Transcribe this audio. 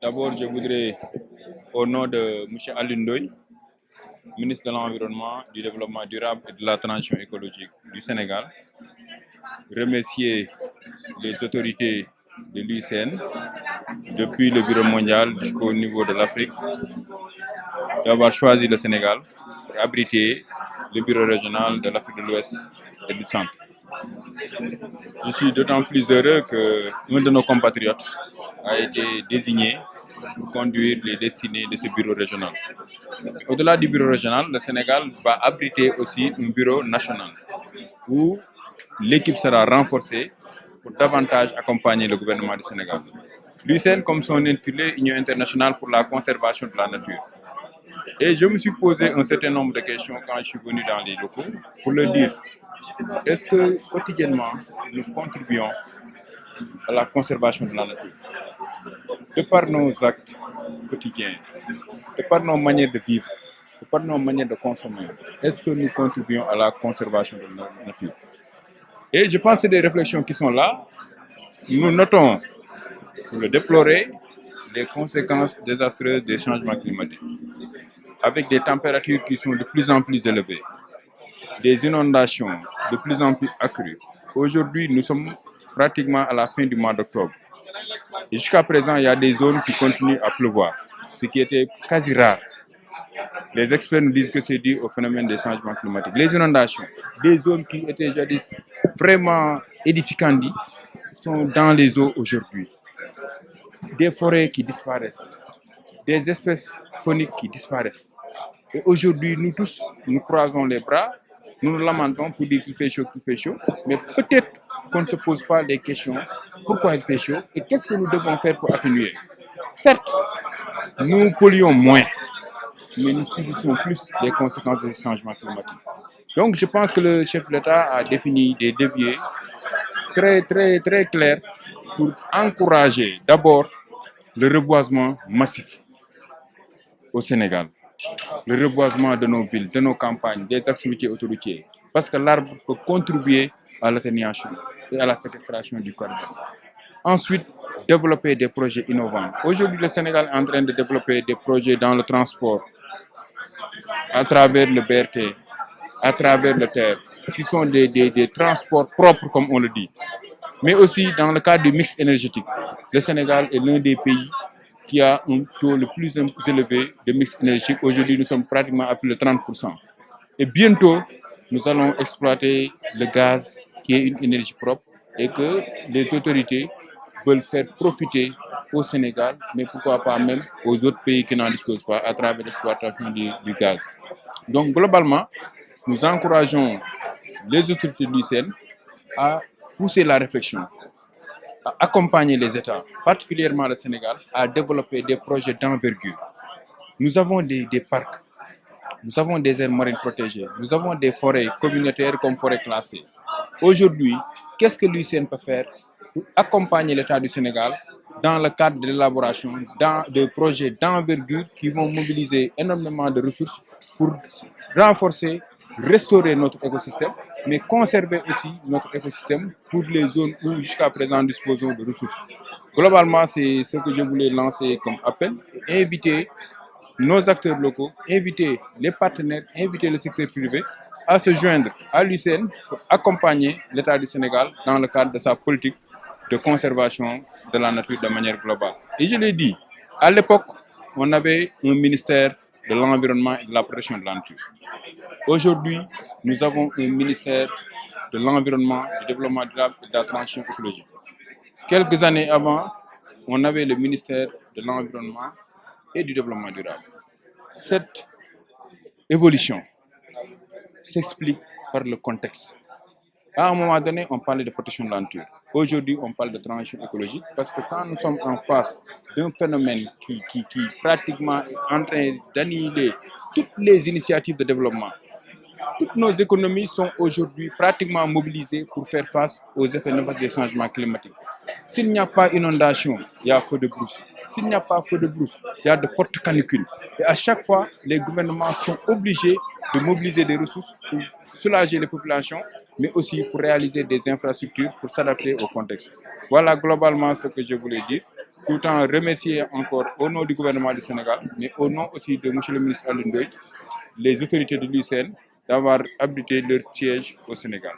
D'abord, je voudrais, au nom de M. Alioune Ndoye, ministre de l'Environnement, du Développement durable et de la Transition écologique du Sénégal, remercier les autorités de l'UICN, depuis le Bureau mondial jusqu'au niveau de l'Afrique, d'avoir choisi le Sénégal pour abriter le Bureau régional de l'Afrique de l'Ouest et du Centre. Je suis d'autant plus heureux qu'un de nos compatriotes a été désigné pour conduire les destinées de ce bureau régional. Au-delà du bureau régional, le Sénégal va abriter aussi un bureau national où l'équipe sera renforcée pour davantage accompagner le gouvernement du Sénégal. L'UICN, comme son intitulé, Union internationale pour la conservation de la nature. Et je me suis posé un certain nombre de questions quand je suis venu dans les locaux pour le dire. Est-ce que quotidiennement, nous contribuons à la conservation de la nature? De par nos actes quotidiens, de par nos manières de vivre, de par nos manières de consommer, est-ce que nous contribuons à la conservation de la nature? Et je pense que c'est des réflexions qui sont là. Nous notons, pour le déplorer, les conséquences désastreuses des changements climatiques, avec des températures qui sont de plus en plus élevées, des inondations de plus en plus accrues. Aujourd'hui, nous sommes pratiquement à la fin du mois d'octobre. Et jusqu'à présent, il y a des zones qui continuent à pleuvoir, ce qui était quasi rare. Les experts nous disent que c'est dû au phénomène des changements climatiques. Les inondations, des zones qui étaient jadis vraiment édificantes, sont dans les eaux aujourd'hui. Des forêts qui disparaissent, des espèces fauniques qui disparaissent. Et aujourd'hui, nous tous, nous croisons les bras, nous nous lamentons pour dire qu'il fait chaud, mais peut-être qu'on ne se pose pas les questions pourquoi il fait chaud et qu'est-ce que nous devons faire pour atténuer. Certes, nous polluons moins, mais nous subissons plus les conséquences des changements climatiques. Donc je pense que le chef de l'État a défini des leviers très clairs pour encourager d'abord le reboisement massif au Sénégal, le reboisement de nos villes, de nos campagnes, des axes routiers autoroutiers, parce que l'arbre peut contribuer à l'atténuation et à la séquestration du carbone. Ensuite, développer des projets innovants. Aujourd'hui, le Sénégal est en train de développer des projets dans le transport, à travers le BRT, à travers le TER, qui sont des transports propres, comme on le dit. Mais aussi dans le cadre du mix énergétique. Le Sénégal est l'un des pays qui a un taux le plus élevé de mix énergétique. Aujourd'hui, nous sommes pratiquement à plus de 30%. Et bientôt, nous allons exploiter le gaz qui est une énergie propre et que les autorités veulent faire profiter au Sénégal, mais pourquoi pas même aux autres pays qui n'en disposent pas à travers l'exploitation du gaz. Donc globalement, nous encourageons les autorités du l'UICN à pousser la réflexion, à accompagner les États, particulièrement le Sénégal, à développer des projets d'envergure. Nous avons des parcs, nous avons des aires marines protégées, nous avons des forêts communautaires comme forêts classées. Aujourd'hui, qu'est-ce que l'UICN peut faire pour accompagner l'État du Sénégal dans le cadre de l'élaboration de projets d'envergure qui vont mobiliser énormément de ressources pour renforcer, restaurer notre écosystème, mais conserver aussi notre écosystème pour les zones où jusqu'à présent nous disposons de ressources. Globalement, c'est ce que je voulais lancer comme appel, inviter nos acteurs locaux, inviter les partenaires, inviter le secteur privé à se joindre à l'UICN pour accompagner l'État du Sénégal dans le cadre de sa politique de conservation de la nature de manière globale. Et je l'ai dit, à l'époque, on avait un ministère de l'Environnement et de la protection de la nature. Aujourd'hui, nous avons un ministère de l'Environnement, du Développement durable et de la Transition écologique. Quelques années avant, on avait le ministère de l'Environnement et du Développement durable. Cette évolution s'explique par le contexte. À un moment donné, on parlait de protection de la nature. Aujourd'hui, on parle de transition écologique parce que quand nous sommes en face d'un phénomène qui pratiquement est en train d'annihiler toutes les initiatives de développement, toutes nos économies sont aujourd'hui pratiquement mobilisées pour faire face aux effets néfastes des changements climatiques. S'il n'y a pas inondation, il y a feu de brousse. S'il n'y a pas feu de brousse, il y a de fortes canicules. Et à chaque fois, les gouvernements sont obligés de mobiliser des ressources pour soulager les populations, mais aussi pour réaliser des infrastructures pour s'adapter au contexte. Voilà globalement ce que je voulais dire. tout en remercier encore au nom du gouvernement du Sénégal, mais au nom aussi de M. le ministre Alioune Ndoye, les autorités de l'UICN d'avoir abrité leur siège au Sénégal.